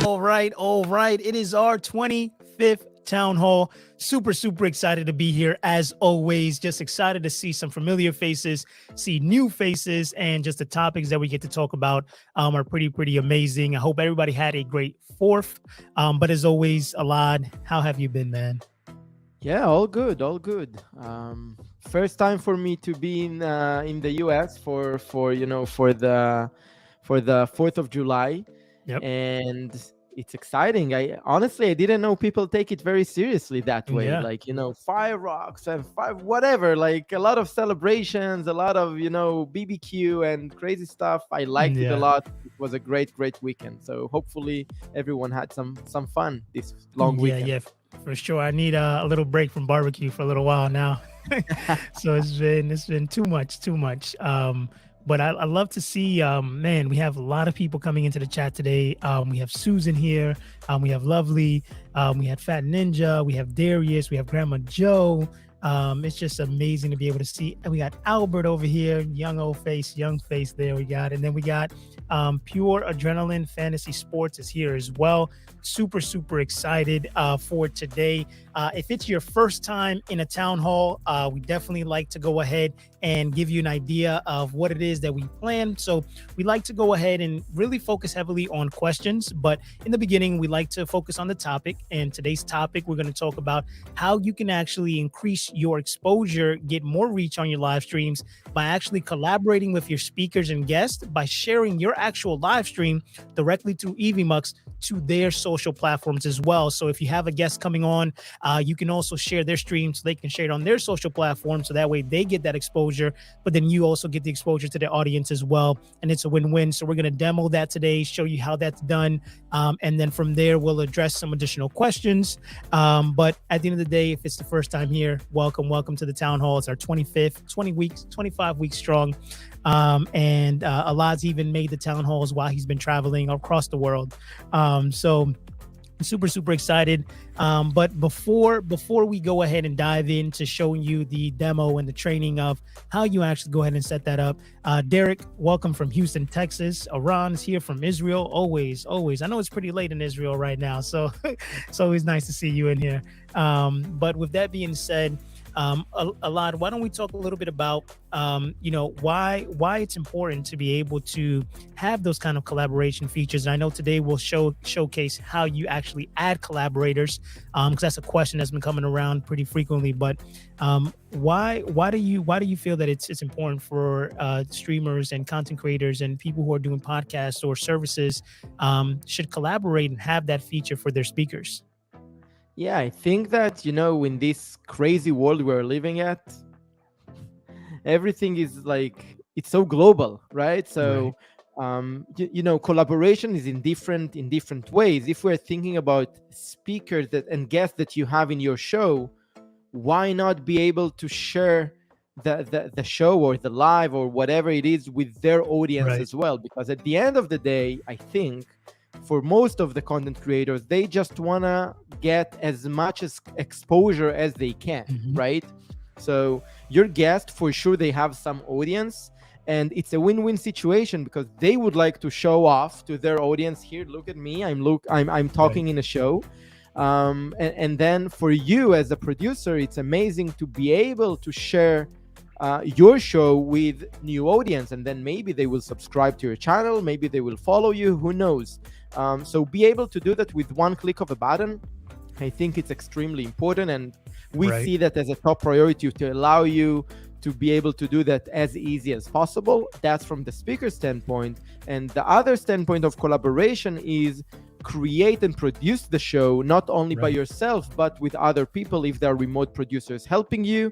All right. It is our 25th Town Hall. Super excited to be here as always. Just excited to see some familiar faces, see new faces, and just the topics that we get to talk about are pretty amazing. I hope everybody had a great fourth. But as always, Alad, how have you been, man? Yeah, all good, all good. First time for me to be in the US for the 4th of July, Yep. and it's exciting. I didn't know people take it very seriously that way. Yeah. Like, fireworks and five whatever, like a lot of celebrations, a lot of, BBQ and crazy stuff. I liked it a Yeah. lot. It was a great weekend. So hopefully everyone had some fun this long weekend. Yeah, for sure. I need a little break from barbecue for a little while now. So it's been too much. But I love to see, man, we have a lot of people coming into the chat today. We have Susan here. We have Lovely. We had Fat Ninja. We have Darius. We have Grandma Joe. It's just amazing to be able to see. And we got Albert over here, young face there we got. And then we got Pure Adrenaline Fantasy Sports is here as well. Super excited for today. If it's your first time in a town hall, we definitely like to go ahead and give you an idea of what it is that we plan. So we like to go ahead and really focus heavily on questions. But in the beginning, we like to focus on the topic. And today's topic, we're going to talk about how you can actually increase your exposure, get more reach on your live streams by actually collaborating with your speakers and guests by sharing your actual live stream directly through Evmux to their social platforms as well. So if you have a guest coming on, you can also share their stream so they can share it on their social platform. So that way they get that exposure, but then you also get the exposure to the audience as well. And it's a win-win. So we're going to demo that today, show you how that's done. And then from there, we'll address some additional questions. But at the end of the day, if it's the first time here, welcome to the Town Hall. It's our 25th, 25 weeks strong. And Alad's even made the town halls while he's been traveling across the world. So super excited. But before we go ahead and dive into showing you the demo and the training of how you actually go ahead and set that up, Derek, welcome from Houston, Texas. Aran is here from Israel. Always. I know it's pretty late in Israel right now, so it's always nice to see you in here. But with that being said, Alad, why don't we talk a little bit about why it's important to be able to have those kind of collaboration features. And I know today we'll showcase how you actually add collaborators, because that's a question that's been coming around pretty frequently. But why do you feel that it's important for streamers and content creators and people who are doing podcasts or services should collaborate and have that feature for their speakers? Yeah, I think that, in this crazy world we're living at, everything is like, it's so global, right? So, collaboration is in different ways. If we're thinking about speakers and guests that you have in your show, why not be able to share the show or the live or whatever it is with their audience as well? Because at the end of the day, I think for most of the content creators, they just want to get as much exposure as they can, right? So your guest, for sure, they have some audience, and it's a win-win situation because they would like to show off to their audience, here, look at me, I'm talking in a show. And then for you as a producer, it's amazing to be able to share your show with new audience, and then maybe they will subscribe to your channel, maybe they will follow you, who knows. So be able to do that with one click of a button, I think it's extremely important, and we see that as a top priority to allow you to be able to do that as easy as possible. That's from the speaker standpoint. And the other standpoint of collaboration is create and produce the show, not only by yourself, but with other people, if they're remote producers helping you,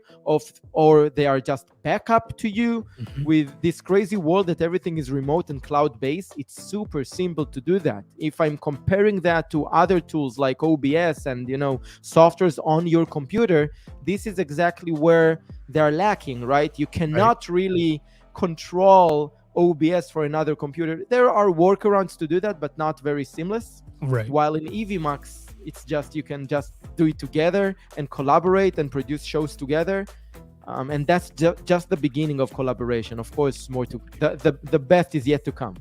or they are just backup to you. With this crazy world that everything is remote and cloud-based, it's super simple to do that. If I'm comparing that to other tools like OBS and, softwares on your computer, this is exactly where they're lacking, right? You cannot really control OBS for another computer. There are workarounds to do that, but not very seamless. While in Evmux, it's just, you can just do it together and collaborate and produce shows together. And that's just the beginning of collaboration. Of course, the best is yet to come.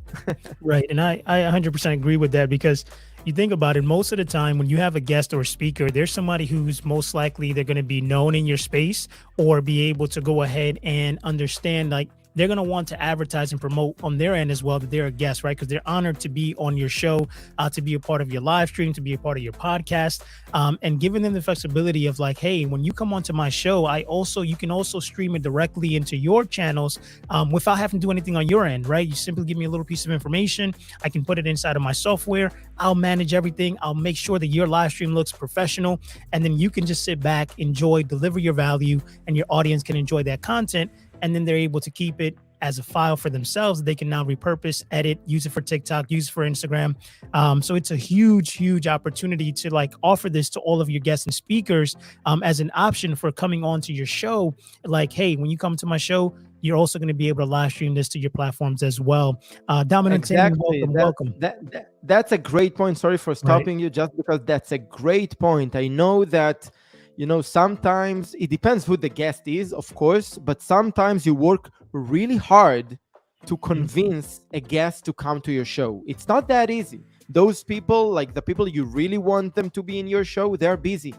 And I 100% agree with that, because you think about it, most of the time when you have a guest or a speaker, there's somebody who's most likely they're going to be known in your space or be able to go ahead and understand, like, they're going to want to advertise and promote on their end as well that they're a guest, right? Because they're honored to be on your show, to be a part of your live stream, to be a part of your podcast, and giving them the flexibility of like, hey, when you come onto my show, you can also stream it directly into your channels without having to do anything on your end, right? You simply give me a little piece of information. I can put it inside of my software. I'll manage everything. I'll make sure that your live stream looks professional. And then you can just sit back, enjoy, deliver your value, and your audience can enjoy that content. And then they're able to keep it as a file for themselves. They can now repurpose, edit, use it for TikTok, use it for Instagram. So it's a huge opportunity to like offer this to all of your guests and speakers as an option for coming onto your show. Like, hey, when you come to my show, you're also going to be able to live stream this to your platforms as well. Dominant, Exactly. welcome. That's a great point. Sorry for stopping you, just because that's a great point. I know that, sometimes it depends who the guest is, of course, but sometimes you work really hard to convince a guest to come to your show. It's not that easy. Those people, like the people you really want them to be in your show, they're busy.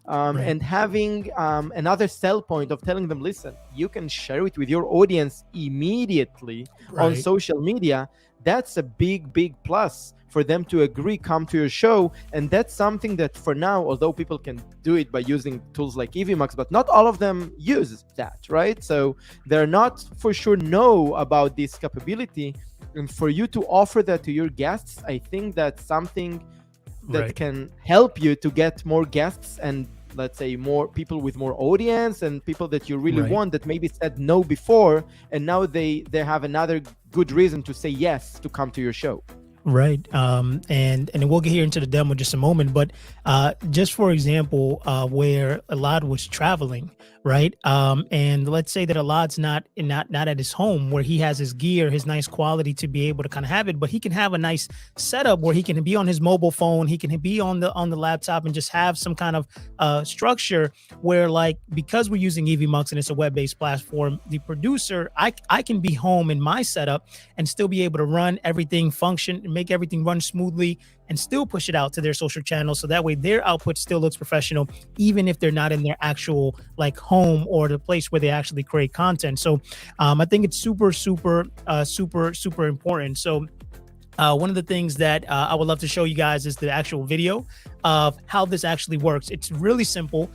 And having another sell point of telling them, listen, you can share it with your audience immediately on social media. That's a big plus for them to agree, come to your show. And that's something that for now, although people can do it by using tools like Evmux, but not all of them use that, right? So they're not for sure know about this capability. And for you to offer that to your guests, I think that's something that can help you to get more guests and, let's say, more people with more audience and people that you really want that maybe said no before, and now they have another good reason to say yes to come to your show. Right. And we'll get here into the demo in just a moment, but just for example, where Elad was traveling, right? And let's say that Elad's not at his home where he has his gear, his nice quality to be able to kind of have it, but he can have a nice setup where he can be on his mobile phone, he can be on the laptop and just have some kind of structure where, like, because we're using Evmux and it's a web-based platform, the producer, I can be home in my setup and still be able to run everything, function, make everything run smoothly, and still push it out to their social channels. So that way their output still looks professional, even if they're not in their actual like home or the place where they actually create content. So I think it's super important. So one of the things that I would love to show you guys is the actual video of how this actually works. It's really simple.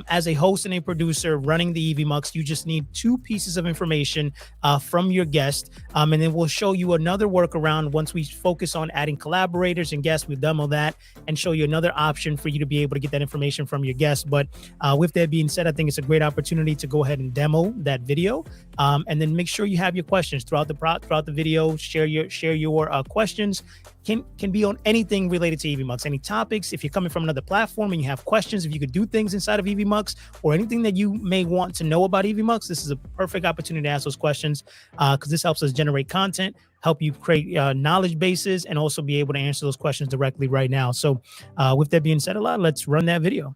As a host and a producer running the Evmux, you just need 2 pieces of information from your guest. And then we'll show you another workaround once we focus on adding collaborators and guests. We'll demo that and show you another option for you to be able to get that information from your guest. But with that being said, I think it's a great opportunity to go ahead and demo that video. And then make sure you have your questions throughout the video. Share your questions. Can be on anything related to Evmux, any topics. If you're coming from another platform and you have questions, if you could do things inside of Evmux or anything that you may want to know about Evmux, this is a perfect opportunity to ask those questions because this helps us generate content, help you create knowledge bases, and also be able to answer those questions directly right now. So with that being said, Elad, let's run that video.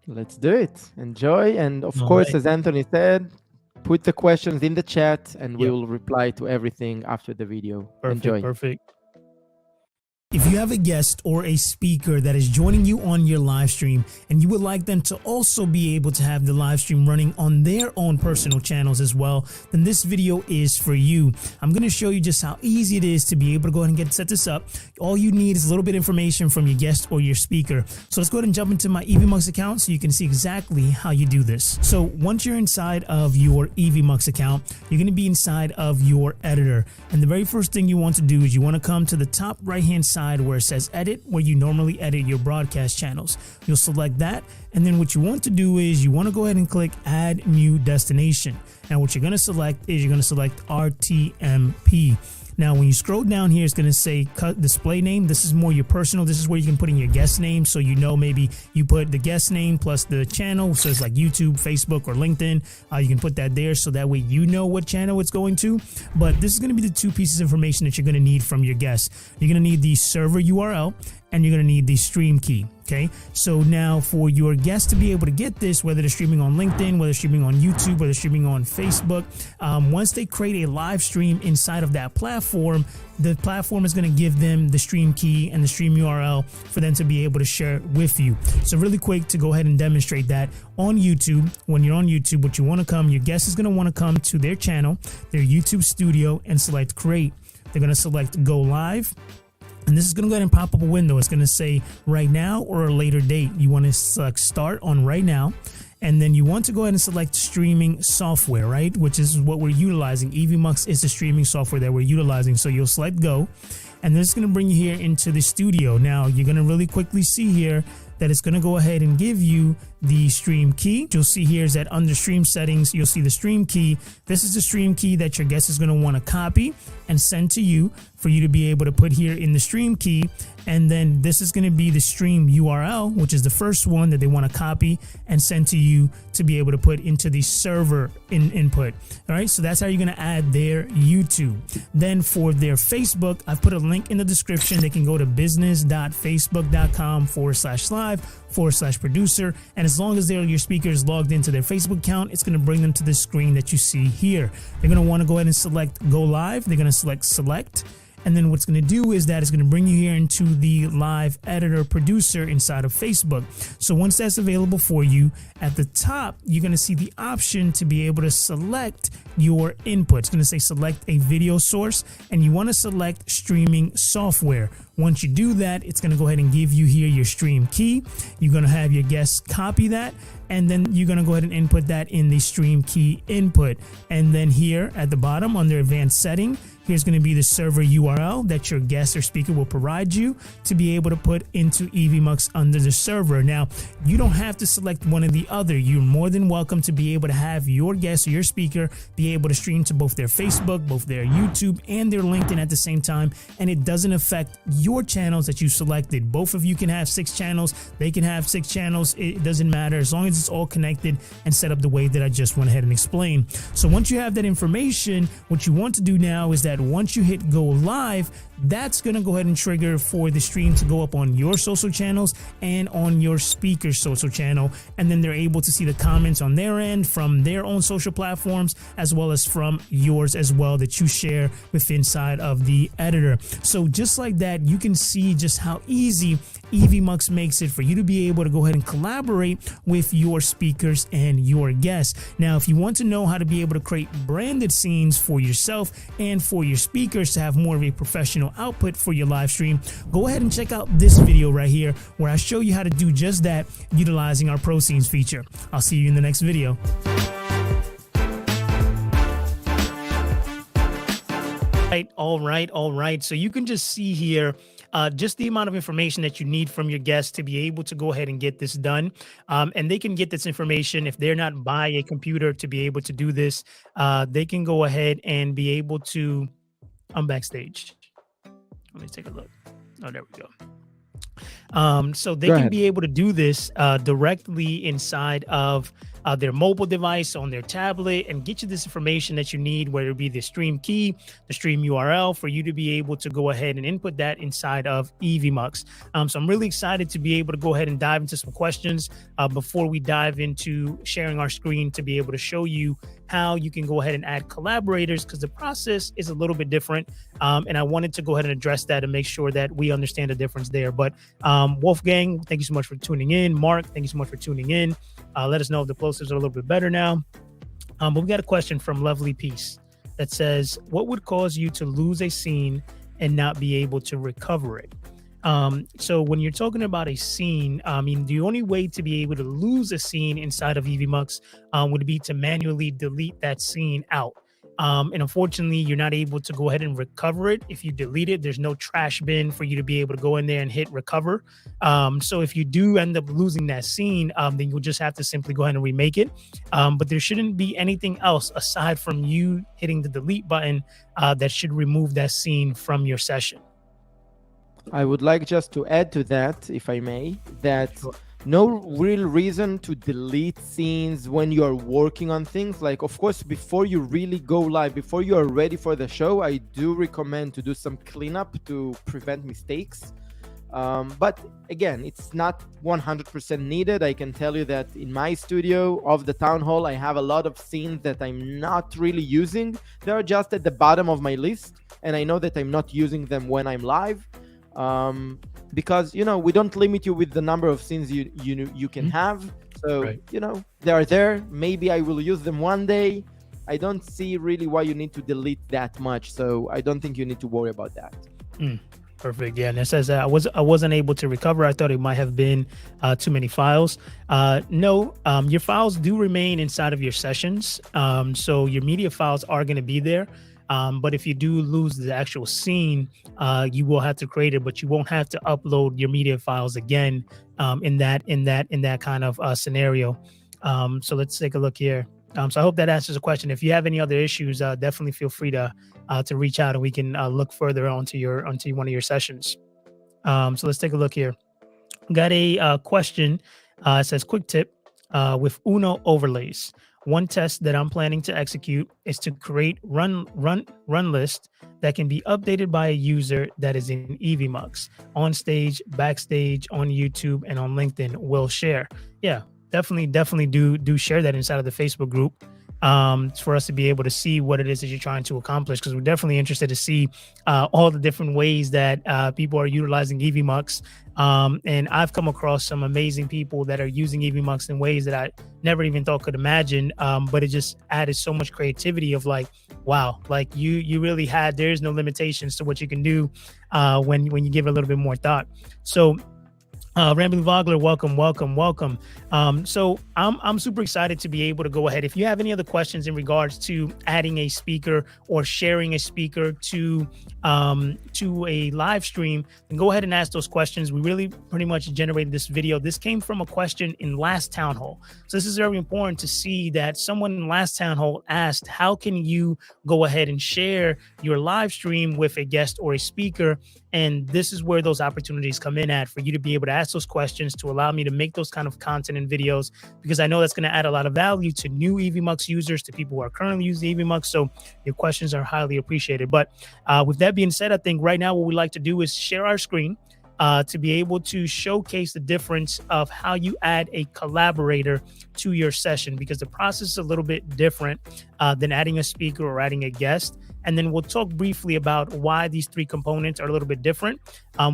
Let's do it. Enjoy. And of course, as Anthony said, put the questions in the chat and we will reply to everything after the video. Enjoy. Perfect. If you have a guest or a speaker that is joining you on your live stream and you would like them to also be able to have the live stream running on their own personal channels as well, then this video is for you. I'm going to show you just how easy it is to be able to go ahead and set this up. All you need is a little bit of information from your guest or your speaker. So let's go ahead and jump into my Evmux account so you can see exactly how you do this. So once you're inside of your Evmux account, you're going to be inside of your editor. And the very first thing you want to do is you want to come to the top right-hand side where it says edit, where you normally edit your broadcast channels. You'll select that, and then what you want to do is you want to go ahead and click add new destination. Now what you're going to select is you're going to select RTMP. Now, when you scroll down here, it's going to say cut display name. This is more your personal. This is where you can put in your guest name. So, maybe you put the guest name plus the channel. So it's like YouTube, Facebook, or LinkedIn. You can put that there. So that way, what channel it's going to. But this is going to be the 2 pieces of information that you're going to need from your guest. You're going to need the server URL and you're going to need the stream key. Okay, so now for your guests to be able to get this, whether they're streaming on LinkedIn, whether they're streaming on YouTube, whether they're streaming on Facebook, once they create a live stream inside of that platform, the platform is going to give them the stream key and the stream URL for them to be able to share it with you. So really quick to go ahead and demonstrate that on YouTube. When you're on YouTube, what you want to come, your guest is going to want to come to their channel, their YouTube studio, and select create. They're going to select go live. And this is going to go ahead and pop up a window. It's going to say right now or a later date. You want to select start on right now. And then you want to go ahead and select streaming software, right? Which is what we're utilizing. Evmux is the streaming software that we're utilizing. So you'll select go. And this is going to bring you here into the studio. Now, you're going to really quickly see here that it's going to go ahead and give you the stream key. You'll see here is that under stream settings, you'll see the stream key. This is the stream key that your guest is going to want to copy and send to you for you to be able to put here in the stream key. And then this is going to be the stream URL, which is the first one that they want to copy and send to you to be able to put into the server input. All right, so that's how you're going to add their YouTube. Then for their Facebook, I've put a link in the description. They can go to business.facebook.com/live/producer. And as long as your speaker is logged into their Facebook account, it's going to bring them to the screen that you see here. They're going to want to go ahead and select go live. They're going to select. And then what's going to do is that it's going to bring you here into the live editor producer inside of Facebook. So once that's available for you, at the top, you're going to see the option to be able to select your input. It's going to say select a video source, and you want to select streaming software. Once you do that, it's going to go ahead and give you here your stream key. You're going to have your guests copy that, and then you're going to go ahead and input that in the stream key input. And then here at the bottom under advanced setting, here's going to be the server URL that your guest or speaker will provide you to be able to put into Evmux under the server. Now, you don't have to select one or the other. You're more than welcome to be able to have your guest or your speaker be able to stream to both their Facebook, both their YouTube, and their LinkedIn at the same time. And it doesn't affect your channels that you selected. Both of you can have 6 channels. They can have 6 channels. It doesn't matter as long as it's all connected and set up the way that I just went ahead and explained. So once you have that information, what you want to do now is that once you hit go live, that's going to go ahead and trigger for the stream to go up on your social channels and on your speaker's social channel. And then they're able to see the comments on their end from their own social platforms, as well as from yours as well that you share with inside of the editor. So just like that, you can see just how easy Evmux makes it for you to be able to go ahead and collaborate with your speakers and your guests. Now, if you want to know how to be able to create branded scenes for yourself and for your speakers to have more of a professional output for your live stream, go ahead and check out this video right here where I show you how to do just that utilizing our Pro Scenes feature. I'll see you in the next video. All right. So you can just see here just the amount of information that you need from your guests to be able to go ahead and get this done. And they can get this information if they're not by a computer to be able to do this. They can go ahead and be able to, I'm backstage. Let me take a look. Oh, there we go. So they can be able to do this directly inside of their mobile device on their tablet and get you this information that you need, whether it be the stream key, the stream URL, for you to be able to go ahead and input that inside of Evmux. So I'm really excited to be able to go ahead and dive into some questions before we dive into sharing our screen to be able to show you how you can go ahead and add collaborators, because the process is a little bit different. And I wanted to go ahead and address that and make sure that we understand the difference there. But Wolfgang, thank you so much for tuning in. Mark, thank you so much for tuning in. Let us know if the plosives are a little bit better now. But we got a question from Lovely Peace that says, what would cause you to lose a scene and not be able to recover it? So when you're talking about a scene, I mean, the only way to be able to lose a scene inside of Evmux would be to manually delete that scene out. And unfortunately, you're not able to go ahead and recover it. If you delete it, there's no trash bin for you to be able to go in there and hit recover. So if you do end up losing that scene, then you'll just have to simply go ahead and remake it. But there shouldn't be anything else aside from you hitting the delete button that should remove that scene from your session. I would like just to add to that, if I may, that no real reason to delete scenes when you're working on things. Like, of course, before you really go live, before you are ready for the show, I do recommend to do some cleanup to prevent mistakes. But again, it's not 100% needed. I can tell you that in my studio of the town hall, I have a lot of scenes that I'm not really using. They're just at the bottom of my list, and I know that I'm not using them when I'm live. Um, because we don't limit you with the number of scenes you can Mhm. have. So Right. they are there. Maybe I will use them one day. I don't see really why you need to delete that much. So I don't think you need to worry about that. Mm, perfect. Yeah, and it says that I wasn't able to recover. I thought it might have been too many files. No, your files do remain inside of your sessions. So your media files are going to be there. But if you do lose the actual scene, you will have to create it, but you won't have to upload your media files again in that kind of scenario. So let's take a look here. So I hope that answers the question. If you have any other issues, definitely feel free to reach out and we can look further onto one of your sessions. So let's take a look here. Got a question. It says, quick tip with Uno overlays. One test that I'm planning to execute is to create run list that can be updated by a user that is in Evmux on stage, backstage, on YouTube, and on LinkedIn. Will share. Yeah, definitely do share that inside of the Facebook group for us to be able to see what it is that you're trying to accomplish. Because we're definitely interested to see all the different ways that people are utilizing Evmux. And I've come across some amazing people that are using Evmux in ways that I never even thought could imagine. But it just added so much creativity of like, wow, like you really had, there's no limitations to what you can do when you give it a little bit more thought. So Rambling Vogler, welcome. So I'm super excited to be able to go ahead. If you have any other questions in regards to adding a speaker or sharing a speaker to a live stream, then go ahead and ask those questions. We really pretty much generated this video. This came from a question in last town hall. So this is very important to see that someone in last town hall asked, how can you go ahead and share your live stream with a guest or a speaker? And this is where those opportunities come in at for you to be able to ask those questions to allow me to make those kind of content and videos, because I know that's going to add a lot of value to new Evmux users, to people who are currently using Evmux. So your questions are highly appreciated. But with that being said, I think right now what we like to do is share our screen to be able to showcase the difference of how you add a collaborator to your session, because the process is a little bit different than adding a speaker or adding a guest. And then we'll talk briefly about why these three components are a little bit different.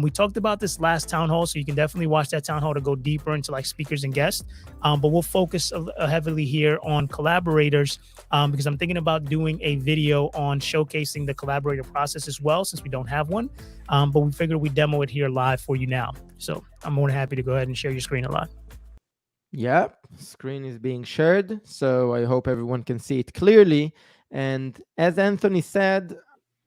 We talked about this last town hall, so you can definitely watch that town hall to go deeper into like speakers and guests. But we'll focus heavily here on collaborators because I'm thinking about doing a video on showcasing the collaborator process as well, since we don't have one. But we figured we'd demo it here live for you now. So I'm more than happy to go ahead and share your screen a lot. Yep, screen is being shared, so I hope everyone can see it clearly. And as Anthony said,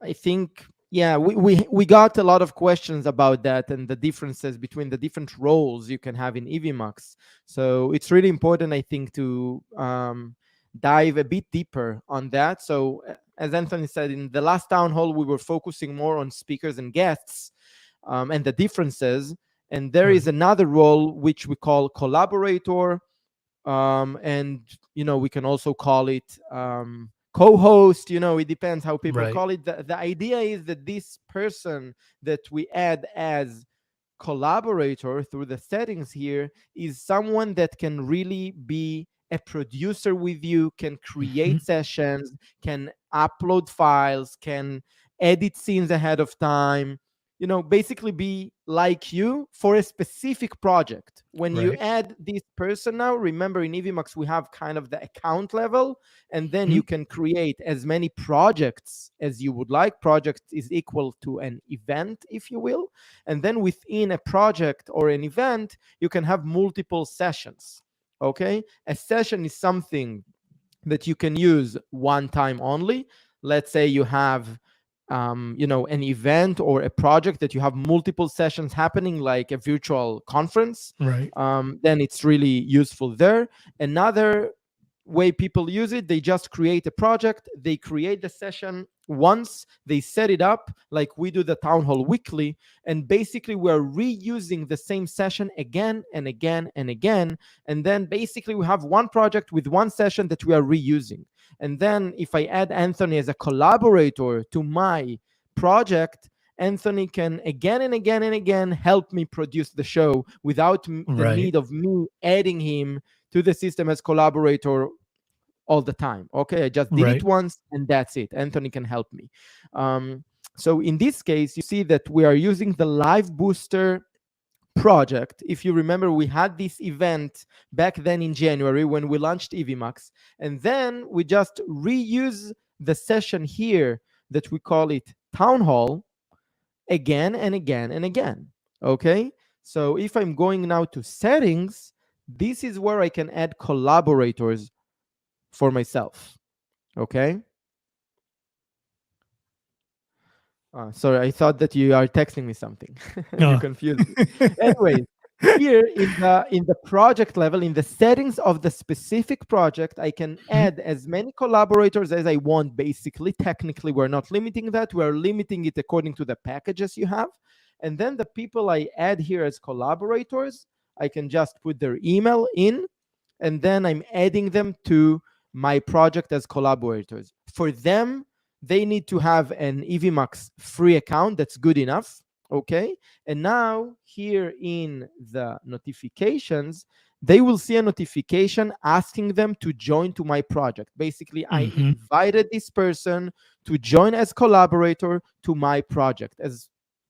I think, yeah, we got a lot of questions about that and the differences between the different roles you can have in Evmux. So it's really important, I think, to dive a bit deeper on that. So as Anthony said, in the last town hall, we were focusing more on speakers and guests and the differences. And there is another role which we call collaborator, and we can also call it co-host. It depends how people Right. call it. The idea is that this person that we add as collaborator through the settings here is someone that can really be a producer with you, can create Mhm. sessions, can upload files, can edit scenes ahead of time, basically be like you for a specific project. When you Right. add this person now, remember in Evmux we have kind of the account level, and then Mhm. you can create as many projects as you would like. Project is equal to an event, if you will. And then within a project or an event, you can have multiple sessions. Okay, a session is something that you can use one time only. Let's say you have an event or a project that you have multiple sessions happening, like a virtual conference. Right. Then it's really useful there. Another way people use it, they just create a project, they create the session once, they set it up like we do the town hall weekly, and basically we're reusing the same session again and again and again. And then basically we have one project with one session that we are reusing. And then if I add Anthony as a collaborator to my project, Anthony can again and again and again help me produce the show without the Right. need of me adding him to the system as collaborator all the time. Okay, I just did it Right. once and that's it. Anthony can help me. Um, so in this case, you see that we are using the Live Booster project. If you remember, we had this event back then in January when we launched Evmux, and then we just reuse the session here that we call it Townhall again and again and again. Okay, so if I'm going now to settings, this is where I can add collaborators for myself. Okay. Sorry, I thought that you are texting me something. You No. confused me. Anyway, here in the project level, in the settings of the specific project, I can Mhm. add as many collaborators as I want. Basically, technically, we're not limiting that. We're limiting it according to the packages you have. And then the people I add here as collaborators, I can just put their email in, and then I'm adding them to my project as collaborators. For them, they need to have an Evmux free account. That's good enough. Okay. And now here in the notifications, they will see a notification asking them to join to my project. Basically, I Mhm. invited this person to join as collaborator to my project.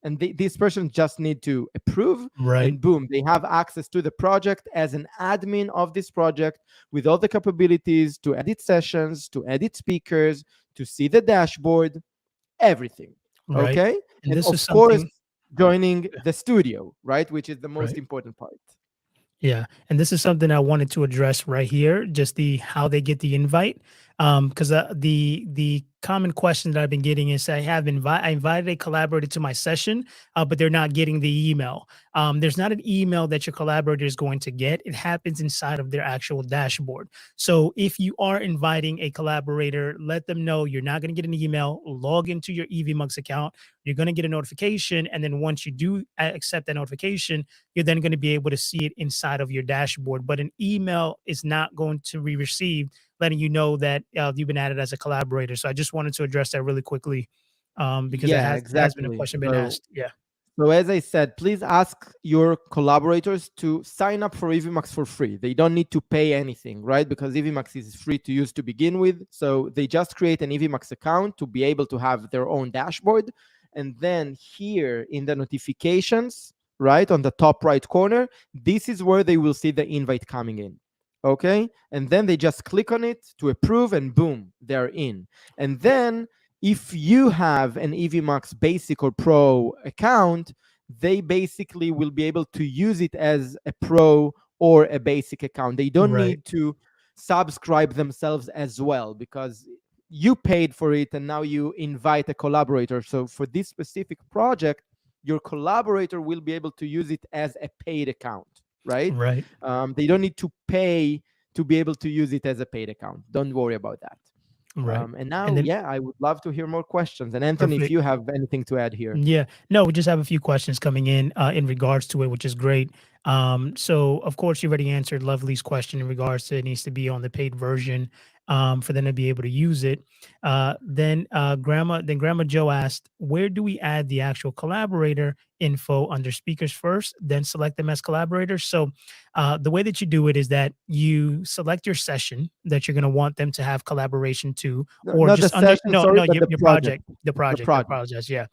And this person just need to approve, Right. and boom, they have access to the project as an admin of this project with all the capabilities to edit sessions, to edit speakers, to see the dashboard, everything. Right. Okay. And And this is of course, something. joining the studio, right? Which is the most Right. important part. Yeah, and this is something I wanted to address right here, just the how they get the invite. Because the common question that I've been getting is I invited a collaborator to my session, but they're not getting the email. There's not an email that your collaborator is going to get. It happens inside of their actual dashboard. So if you are inviting a collaborator, let them know you're not going to get an email. Log into your EVMux account. You're going to get a notification, and then once you do accept that notification, you're then going to be able to see it inside of your dashboard. But an email is not going to be received letting you know that you've been added as a collaborator. So I just wanted to address that really quickly because Yeah, that has been a exactly. question been So asked. Yeah. So as I said, please ask your collaborators to sign up for Evmux for free. They don't need to pay anything, right? Because Evmux is free to use to begin with. So they just create an Evmux account to be able to have their own dashboard. And then here in the notifications, right, on the top right corner, this is where they will see the invite coming in. Okay. And then they just click on it to approve, and boom, they're in. And then if you have an Evmux Basic or Pro account, they basically will be able to use it as a Pro or a Basic account. They don't Right. need to subscribe themselves as well, because you paid for it and now you invite a collaborator. So for this specific project, your collaborator will be able to use it as a paid account, right? Right. They don't need to pay to be able to use it as a paid account. Don't worry about that. Right. And And now, then yeah, I would love to hear more questions. And Anthony, if perfect. you have anything to add here. Yeah. No, we just have a few questions coming in regards to it, which is great. So of course you already answered Lovely's question in regards to it needs to be on the paid version for them to be able to use it. Grandma Joe asked, where do we add the actual collaborator info under speakers first, then select them as collaborators? So the way that you do it is that you select your session that you're going to want them to have collaboration to, No, or not the just under session, sorry, but the your project. project, the The project. I project apologize. Yeah.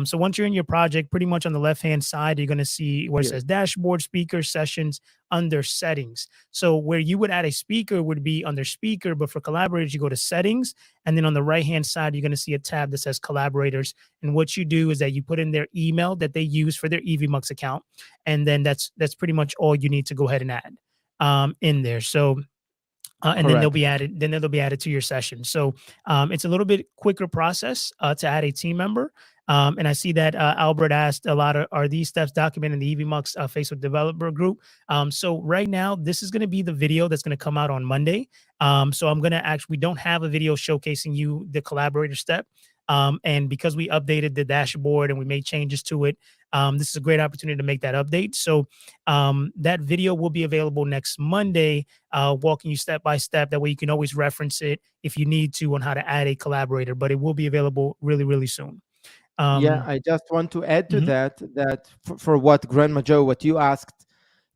So once you're in your project, pretty much on the left hand side, you're going to see where it here. says dashboard, speaker, sessions under settings. So where you would add a speaker would be under speaker, but for collaborators, you go to settings. And then on the right hand side, you're going to see a tab that says collaborators. And what you do is that you put in their email that they use for their EVMux account. And then that's pretty much all you need to go ahead and add in there. So and then they'll Correct. be added. Then they'll be added to your session. So it's a little bit quicker process to add a team member. And I see that Albert asked a lot of, are these steps documented in the EVMux Facebook developer group? So right now, this is going to be the video that's going to come out on Monday. So I'm going to actually, we don't have a video showcasing you the collaborator step. And because we updated the dashboard and we made changes to it, this is a great opportunity to make that update. So that video will be available next Monday, walking you step by step. That way you can always reference it if you need to on how to add a collaborator, but it will be available really, really soon. Yeah, Um, I just want to add to mhm, that for what Grandma Joe, what you asked,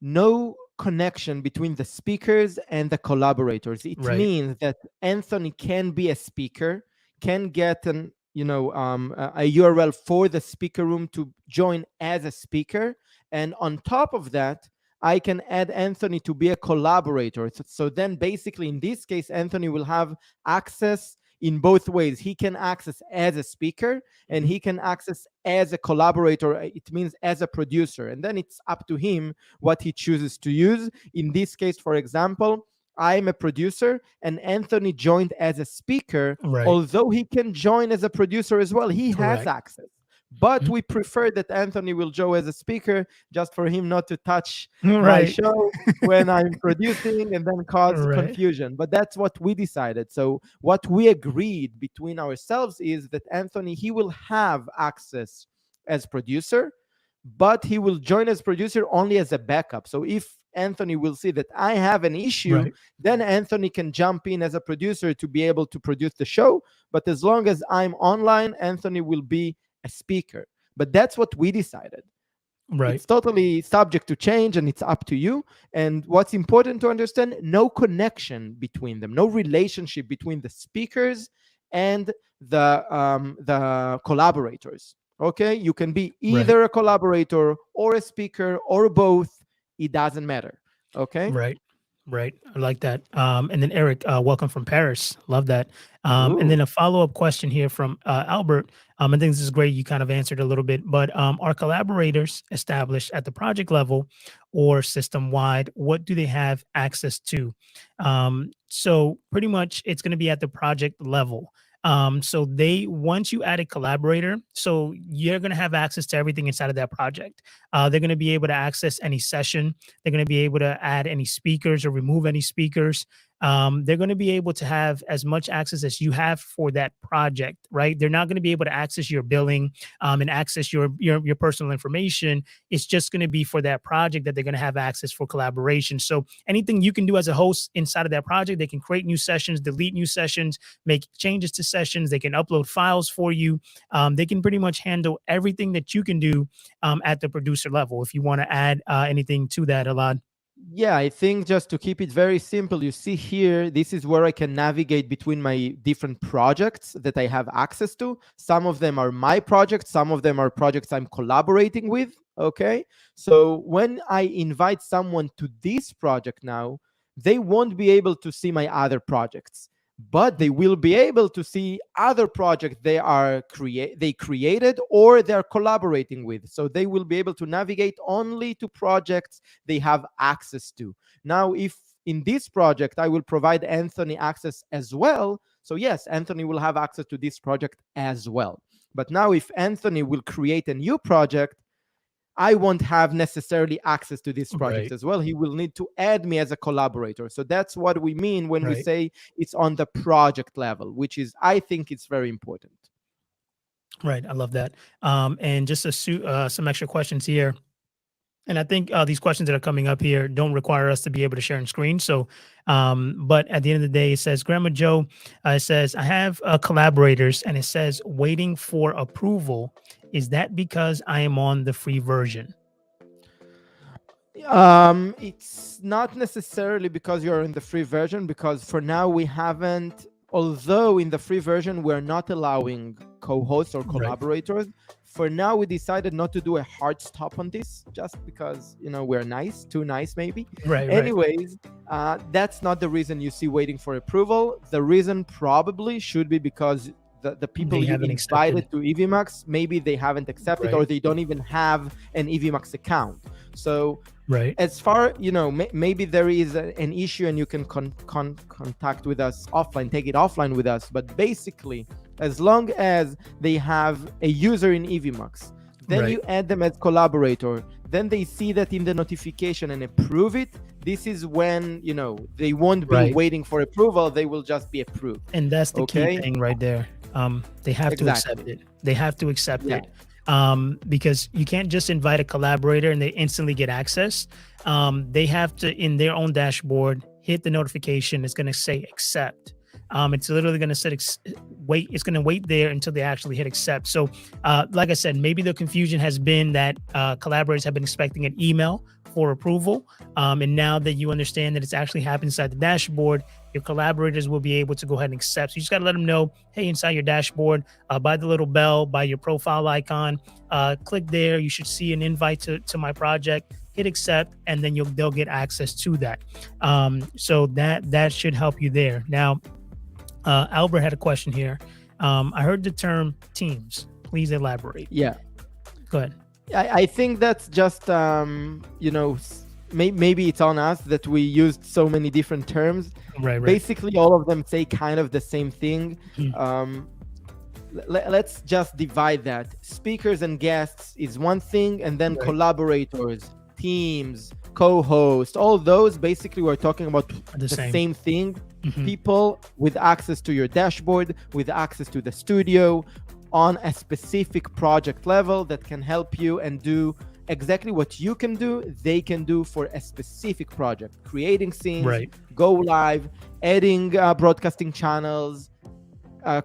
no connection between the speakers and the collaborators. It right, means that Anthony can be a speaker, can get a URL for the speaker room to join as a speaker, and on top of that, I can add Anthony to be a collaborator. So then, basically, in this case, Anthony will have access in both ways. He can access as a speaker and mhm, he can access as a collaborator. It means as a producer. And then it's up to him what he chooses to use. In this case, for example, I'm a producer and Anthony joined as a speaker. right, Although he can join as a producer as well, he has correct. access. But Mhm, we prefer that Anthony will join as a speaker just for him not to touch my right, show when I'm producing and then cause right, confusion. But that's what we decided. So what we agreed between ourselves is that Anthony, he will have access as producer, but he will join as producer only as a backup. So if Anthony will see that I have an issue, right, then Anthony can jump in as a producer to be able to produce the show. But as long as I'm online, Anthony will be a speaker. But that's what we decided. right, It's totally subject to change and it's up to you. And what's important to understand, no connection between them, no relationship between the speakers and the collaborators. Okay, you can be right. either a collaborator or a speaker or both. It doesn't matter. Okay. Right. Right. I like that. And then Eric, welcome from Paris. Love that. And then Ooh. a follow-up question here from Albert. I think this is great. You kind of answered a little bit, but are collaborators established at the project level or system-wide? What do they have access to? So pretty much it's going to be at the project level. So they once you add a collaborator, so you're going to have access to everything inside of that project. They're going to be able to access any session. They're going to be able to add any speakers or remove any speakers. They're going to be able to have as much access as you have for that project, right? They're not going to be able to access your billing and access your personal information. It's just going to be for that project that they're going to have access for collaboration. So anything you can do as a host inside of that project, they can create new sessions, delete new sessions, make changes to sessions. They can upload files for you. They can pretty much handle everything that you can do at the producer level. If you want to add anything to that, Alad. Yeah, I think just to keep it very simple, you see here, this is where I can navigate between my different projects that I have access to. Some of them are my projects, some of them are projects I'm collaborating with. Okay. So when I invite someone to this project now, they won't be able to see my other projects, but they will be able to see other projects they created or they're collaborating with. So they will be able to navigate only to projects they have access to. Now, if in this project I will provide Anthony access as well, so yes, Anthony will have access to this project as well. But now, if Anthony will create a new project, I won't have necessarily access to this project Right, as well. He will need to add me as a collaborator. So that's what we mean when we right, say it's on the project level, which is, I think it's very important. right. I love that. And just some extra questions here. And I think these questions that are coming up here don't require us to be able to share on screen. So, but at the end of the day, it says Grandma Joe. It says I have collaborators, and it says waiting for approval. Is that because I am on the free version? It's not necessarily because you're in the free version, because for now we haven't, although in the free version we're not allowing co-hosts or Right, collaborators. For now, we decided not to do a hard stop on this, just because we're nice, too nice maybe. right, right. Anyways, that's not the reason you see waiting for approval. The reason probably should be because the people They you haven't accepted. invited to Evmux, maybe they haven't accepted or Right, they don't even have an Evmux account. So right, as far maybe there is an issue and you can contact with us offline, take it offline with us, but basically as long as they have a user in Evmux, then right, you add them as collaborator, then they see that in the notification and approve it. This is when they won't be right. waiting for approval, they will just be approved. And that's the key Okay. thing right there. They have to accept Exactly. it. They have to accept Yeah. it. Because you can't just invite a collaborator and they instantly get access. They have to, in their own dashboard, hit the notification. It's going to say accept. It's literally going to wait. It's going to wait there until they actually hit accept. So, like I said, maybe the confusion has been that collaborators have been expecting an email for approval, and now that you understand that it's actually happening inside the dashboard, your collaborators will be able to go ahead and accept. So you just got to let them know, hey, inside your dashboard, by the little bell, by your profile icon, click there. You should see an invite to my project. Hit accept, and then they'll get access to that. So that should help you there. Now, Albert had a question here. I heard the term teams. Please elaborate. Yeah. Go ahead. I think that's just maybe it's on us that we used so many different terms. Right. Basically, all of them say kind of the same thing. Mhm. Let's just divide that. Speakers and guests is one thing, and then Right. collaborators, teams, co-host, all those basically we're talking about the same thing. Mhm. People with access to your dashboard, with access to the studio on a specific project level that can help you and do exactly what you can do, they can do for a specific project. Creating scenes, Right. go live, adding broadcasting channels,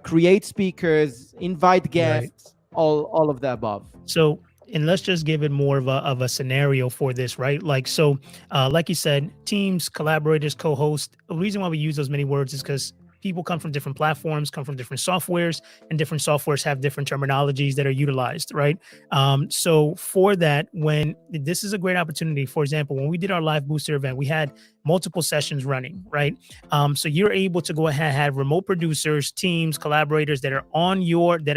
create speakers, invite guests, all of the above. So, and let's just give it more of a scenario for this, right? Like, so, like you said, teams, collaborators, co-host. The reason why we use those many words is because people come from different platforms, come from different softwares, and different softwares have different terminologies that are utilized, right? So for that, when this is a great opportunity, for example, when we did our live booster event, we had multiple sessions running, right? So you're able to go ahead and have remote producers, teams, collaborators that are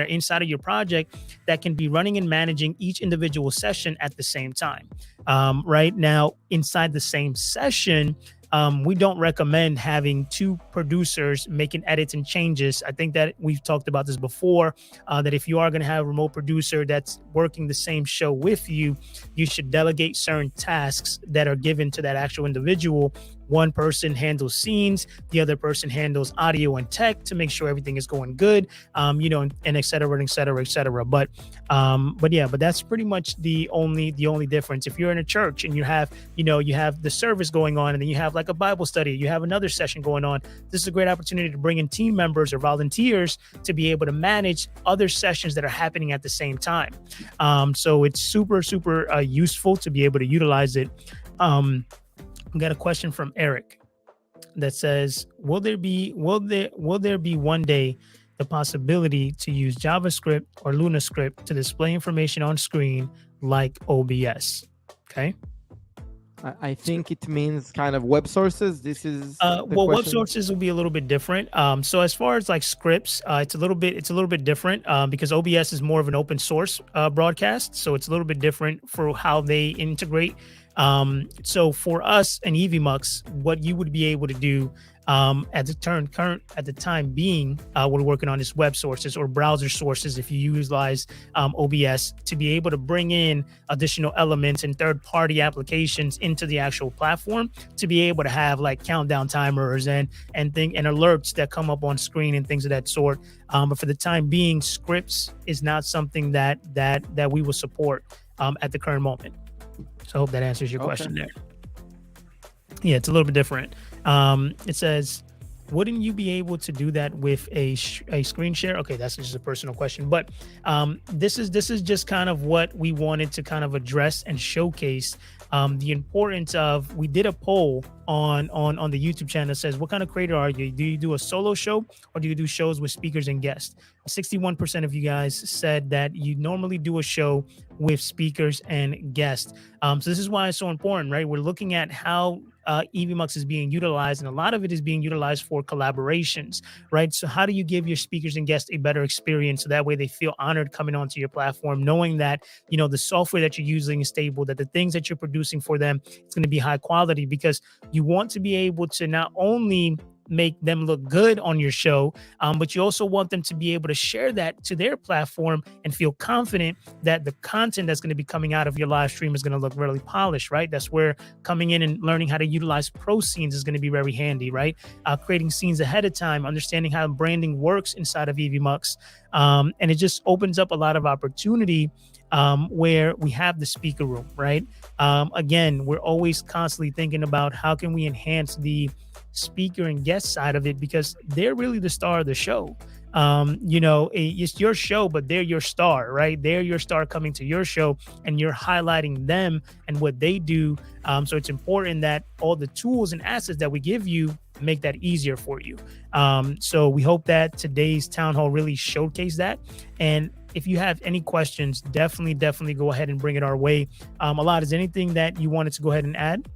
inside of your project that can be running and managing each individual session at the same time. Right now, inside the same session, we don't recommend having two producers making edits and changes. I think that we've talked about this before, that if you are going to have a remote producer that's working the same show with you, you should delegate certain tasks that are given to that actual individual. One person handles scenes, the other person handles audio and tech to make sure everything is going good, and et cetera, et cetera, et cetera. But that's pretty much the only difference. If you're in a church and you have the service going on, and then you have like a Bible study, you have another session going on, this is a great opportunity to bring in team members or volunteers to be able to manage other sessions that are happening at the same time. So it's super, super useful to be able to utilize it. We got a question from Eric that says, will there be one day the possibility to use JavaScript or LunaScript to display information on screen like OBS? Okay. I think it means kind of web sources. This is web sources will be a little bit different. So as far as like scripts, it's a little bit different because OBS is more of an open source broadcast, so it's a little bit different for how they integrate. So for us and Evmux, what you would be able to do at the time being, we're working on is web sources or browser sources. If you utilize OBS to be able to bring in additional elements and third-party applications into the actual platform, to be able to have like countdown timers and alerts that come up on screen and things of that sort. But for the time being, scripts is not something that we will support at the current moment. So I hope that answers your question there. Yeah, it's a little bit different. It says, wouldn't you be able to do that with a screen share? Okay, that's just a personal question, but this is just kind of what we wanted to kind of address and showcase the importance of. We did a poll on the YouTube channel that says, what kind of creator are you? Do you do a solo show or do you do shows with speakers and guests? 61% of you guys said that you normally do a show with speakers and guests. So this is why it's so important, right? We're looking at how Evmux is being utilized, and a lot of it is being utilized for collaborations, right? So how do you give your speakers and guests a better experience so that way they feel honored coming onto your platform, knowing that the software that you're using is stable, that the things that you're producing for them, it's going to be high quality, because you want to be able to not only make them look good on your show, but you also want them to be able to share that to their platform and feel confident that the content that's going to be coming out of your live stream is going to look really polished, right? That's where coming in and learning how to utilize pro scenes is going to be very handy, right? Creating scenes ahead of time, understanding how branding works inside of Evmux, and it just opens up a lot of opportunity where we have the speaker room, right? Again, we're always constantly thinking about how can we enhance the speaker and guest side of it, because they're really the star of the show. It's your show, but they're your star, right? They're your star coming to your show, and you're highlighting them and what they do. So it's important that all the tools and assets that we give you make that easier for you. So we hope that today's town hall really showcased that. And if you have any questions, definitely go ahead and bring it our way. Alad, is there anything that you wanted to go ahead and add?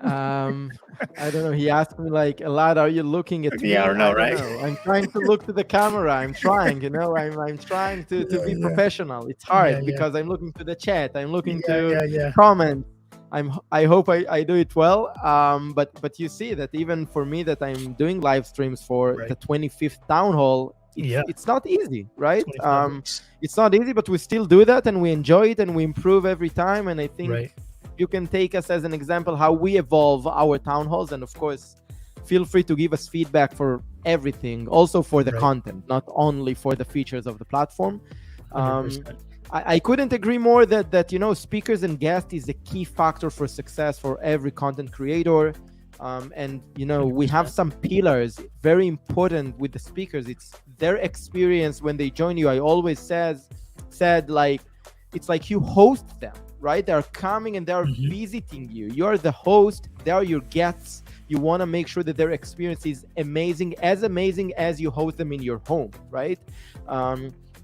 um I don't know, he asked me like, a lot, are you looking at Yeah, I me? don't I know, don't right? know, I'm trying to look to the camera, I'm trying, I'm trying to Yeah, be yeah, professional. It's yeah, hard yeah, because I'm looking to the chat, I'm looking yeah, to yeah, yeah. comment. I hope I do it well. But you see that even for me, that I'm doing live streams for the Right. 25th town hall, Yeah. it's not easy, right? 25 weeks. It's not easy, but we still do that and we enjoy it and we improve every time. And I think Right. you can take us as an example how we evolve our town halls. And of course, feel free to give us feedback for everything, also for the Right. content, not only for the features of the platform. um, 100%. I couldn't agree more that speakers and guests is a key factor for success for every content creator. And we have 100%. some pillars very important with the speakers. It's their experience when they join you. I always said like, it's like you host them, right? They're coming and they're Mhm. visiting you. You're the host, they are your guests. You want to make sure that their experience is amazing as you host them in your home, right?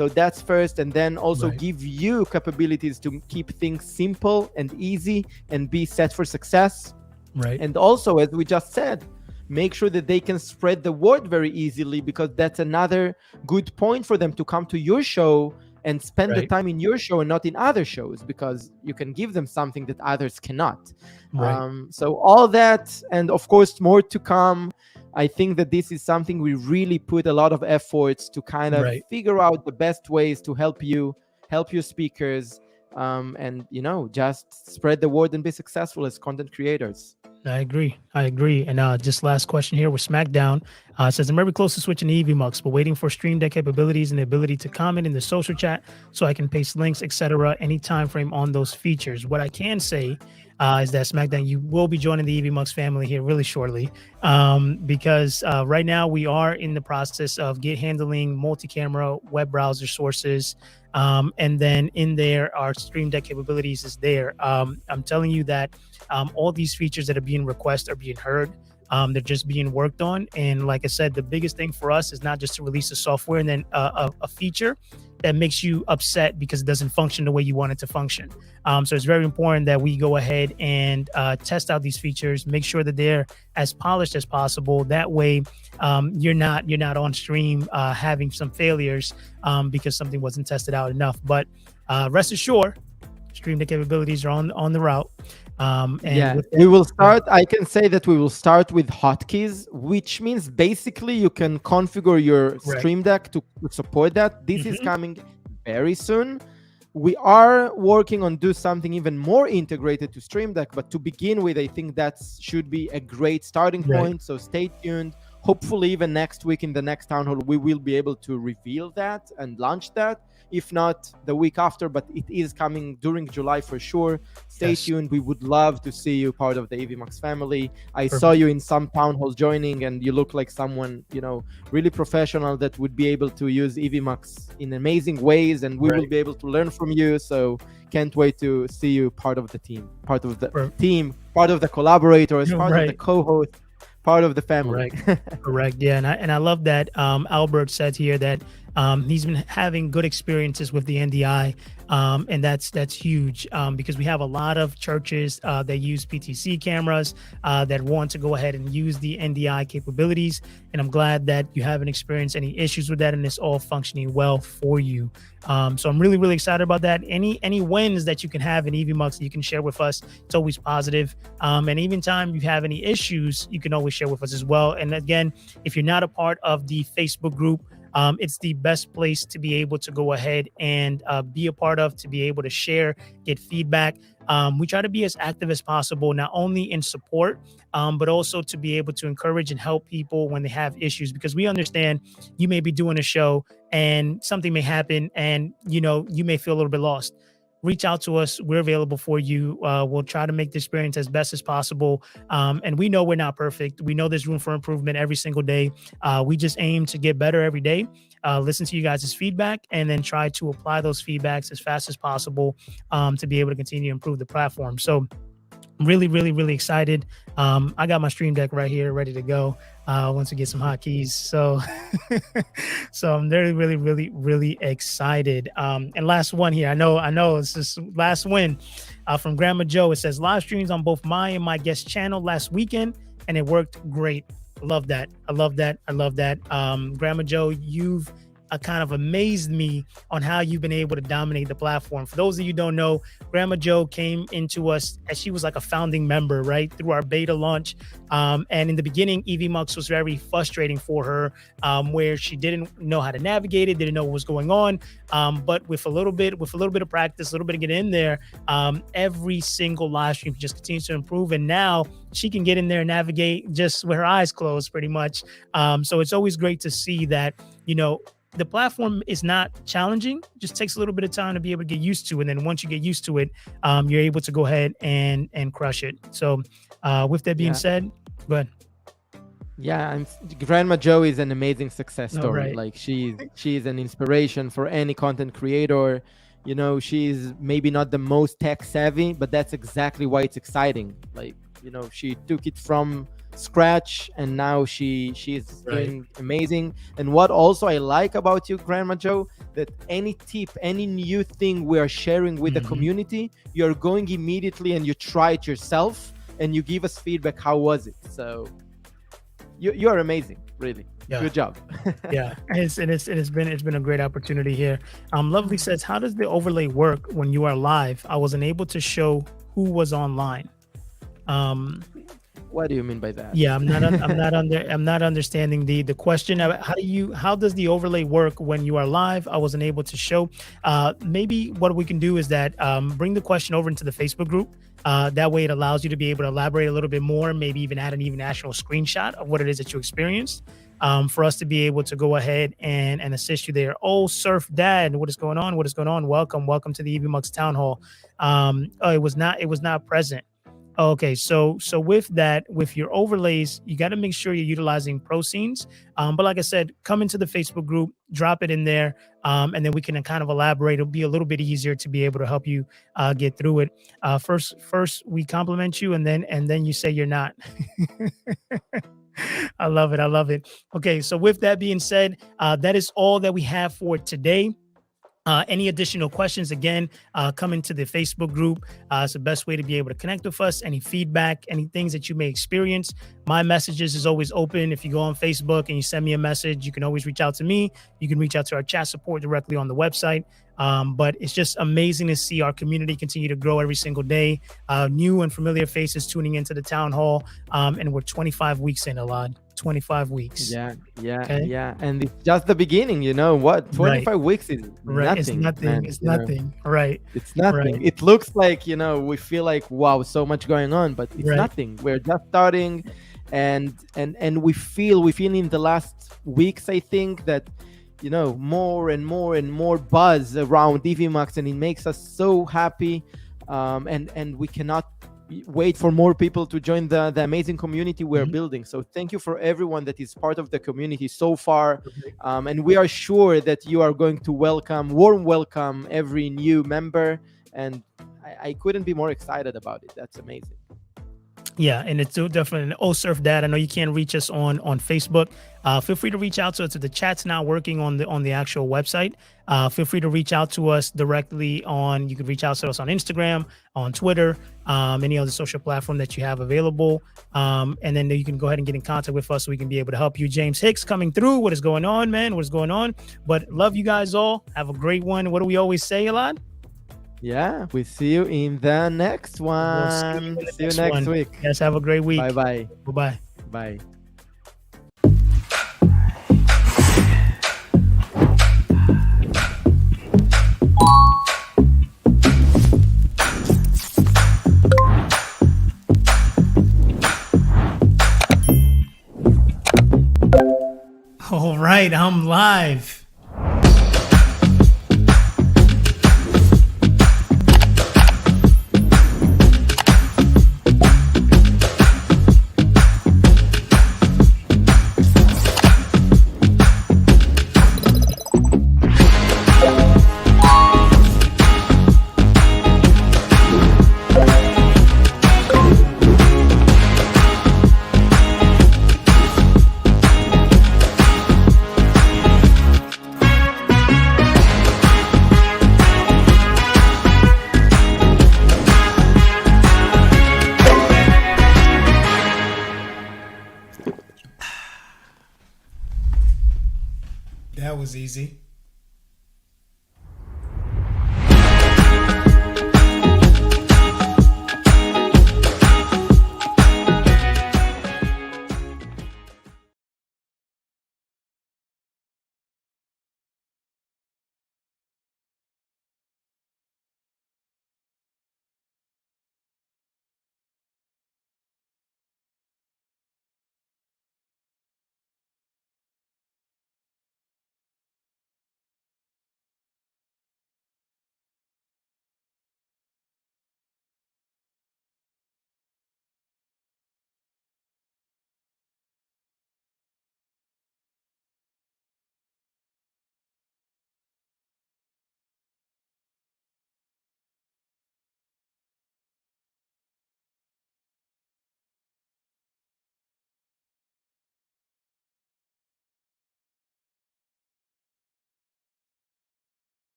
So that's first, and then also Right. give you capabilities to keep things simple and easy and be set for success. Right. And also, as we just said, make sure that they can spread the word very easily, because that's another good point for them to come to your show and spend the Right. time in your show and not in other shows, because you can give them something that others cannot. Right. So all that, and of course more to come. I think that this is something we really put a lot of efforts to kind of Right. figure out the best ways to help your speakers, and just spread the word and be successful as content creators. I agree. I agree. And just last question here with SmackDown. It says, I'm very close to switching to Evmux, but waiting for Stream Deck capabilities and the ability to comment in the social chat so I can paste links, etc. Any time frame on those features. What I can say is that SmackDown, you will be joining the Evmux family here really shortly, because right now we are in the process of handling multi-camera web browser sources. And then in there, our Stream Deck capabilities is there. I'm telling you that all these features that are being requested are being heard. They're just being worked on. And like I said, the biggest thing for us is not just to release the software and then a feature that makes you upset because it doesn't function the way you want it to function. So it's very important that we go ahead and test out these features, make sure that they're as polished as possible. That way, you're not on stream having some failures because something wasn't tested out enough. But rest assured, Stream Deck capabilities are on the route. And Yeah, with we that, will start. I can say that we will start with hotkeys, which means basically you can configure your correct. Stream Deck to support that. This is Mhm. coming very soon. We are working on do something even more integrated to Stream Deck, but to begin with, I think that should be a great starting Right. point. So stay tuned. Hopefully, even next week in the next town hall, we will be able to reveal that and launch that. If not the week after, but it is coming during July for sure. Stay Yes. tuned. We would love to see you part of the Evmux family. I saw Perfect. you in some town halls joining, and you look like someone, really professional that would be able to use Evmux in amazing ways, and we will Right. be able to learn from you. So can't wait to see you part of the team, part of the Per- team, part of the collaborators, part of the Right. co-host, part of the family. Correct. Correct. Yeah, and I love that Albert said here that he's been having good experiences with the NDI, and that's huge because we have a lot of churches that use PTC cameras that want to go ahead and use the NDI capabilities, and I'm glad that you haven't experienced any issues with that, and it's all functioning well for you. So I'm really excited about that. Any wins that you can have in EVMux that you can share with us, it's always positive. And even time you have any issues, you can always share with us as well. And again, if you're not a part of the Facebook group, it's the best place to be able to go ahead and be a part of, to be able to share, get feedback. We try to be as active as possible, not only in support, but also to be able to encourage and help people when they have issues, because we understand you may be doing a show and something may happen and you may feel a little bit lost. Reach out to us. We're available for you. We'll try to make the experience as best as possible. And we know we're not perfect. We know there's room for improvement every single day. We just aim to get better every day. Listen to you guys' feedback and then try to apply those feedbacks as fast as possible, to be able to continue to improve the platform. So really, really, really excited. I got my stream deck right here ready to go once we get some hotkeys. So so I'm very, really, really, really excited. And last one here, I know it's this last win from Grandma Joe. It says live streams on both my and my guest channel last weekend and it worked great. Love that. I love that. I love that. Grandma Joe, you've kind of amazed me on how you've been able to dominate the platform. For those of you who don't know, Grandma Joe came into us as she was like a founding member, right, through our beta launch. And in the beginning, Evmux was very frustrating for her, where she didn't know how to navigate it, didn't know what was going on. But with a little bit of practice, a little bit of getting in there, every single live stream just continues to improve. And now she can get in there and navigate just with her eyes closed, pretty much. So it's always great to see that, the platform is not challenging, just takes a little bit of time to be able to get used to. And then once you get used to it, you're able to go ahead and crush it. So with that being said, go ahead. Yeah, Grandma Joe is an amazing success story. Right. Like she's an inspiration for any content creator. She's maybe not the most tech savvy, but that's exactly why it's exciting. Like, she took it from scratch and now she's doing amazing. And what also I like about you, Grandma Joe, that any tip, any new thing we are sharing with the community, you're going immediately and you try it yourself and you give us feedback. How was it? So you're amazing, really. Good job. Yeah, it's been a great opportunity here. Lovely says, how does the overlay work when you are live? I wasn't able to show who was online. What do you mean by that? Yeah, I'm not understanding the question. How does the overlay work when you are live? I wasn't able to show. Maybe what we can do is that bring the question over into the Facebook group. That way it allows you to be able to elaborate a little bit more, maybe even add an actual screenshot of what it is that you experienced, for us to be able to go ahead and assist you there. Oh, Surf Dad, what is going on? What is going on? Welcome to the Evmux Townhall. It was not present. Okay, so with that, with your overlays, you got to make sure you're utilizing pro scenes. But like I said, come into the Facebook group, drop it in there, and then we can kind of elaborate. It'll be a little bit easier to be able to help you get through it. First we compliment you, and then you say you're not. I love it. I love it. Okay, so with that being said, that is all that we have for today. Any additional questions, again, come into the Facebook group. It's the best way to be able to connect with us. Any feedback, any things that you may experience. My messages is always open. If you go on Facebook and you send me a message, you can always reach out to me. You can reach out to our chat support directly on the website. But it's just amazing to see our community continue to grow every single day. New and familiar faces tuning into the town hall. And we're 25 weeks in, Elad. 25 weeks. Yeah. And it's just the beginning, 25 weeks is nothing. It's nothing. Man, it's nothing. Right. It's nothing. Right. It looks like, we feel like, wow, so much going on, but it's nothing. We're just starting. And we feel in the last weeks, I think that, more and more buzz around Evmux, and it makes us so happy. And we cannot wait for more people to join the amazing community we're building. So thank you for everyone that is part of the community so far. And we are sure that you are going to warm welcome every new member. And I couldn't be more excited about it. That's amazing. Yeah, and it's definitely an Surf Dad. I know you can't reach us on Facebook. Feel free to reach out to us. The chat's now working on the actual website. Feel free to reach out to us directly you can reach out to us on Instagram, on Twitter, any other social platform that you have available. And then you can go ahead and get in contact with us so we can be able to help you. James Hicks coming through. What is going on, man? What is going on? But love you guys all. Have a great one. What do we always say, Elad? Yeah, we see you in the next one. See you next week. Yes, have a great week. Bye-bye. Bye-bye. Bye. right, I'm live. That was easy.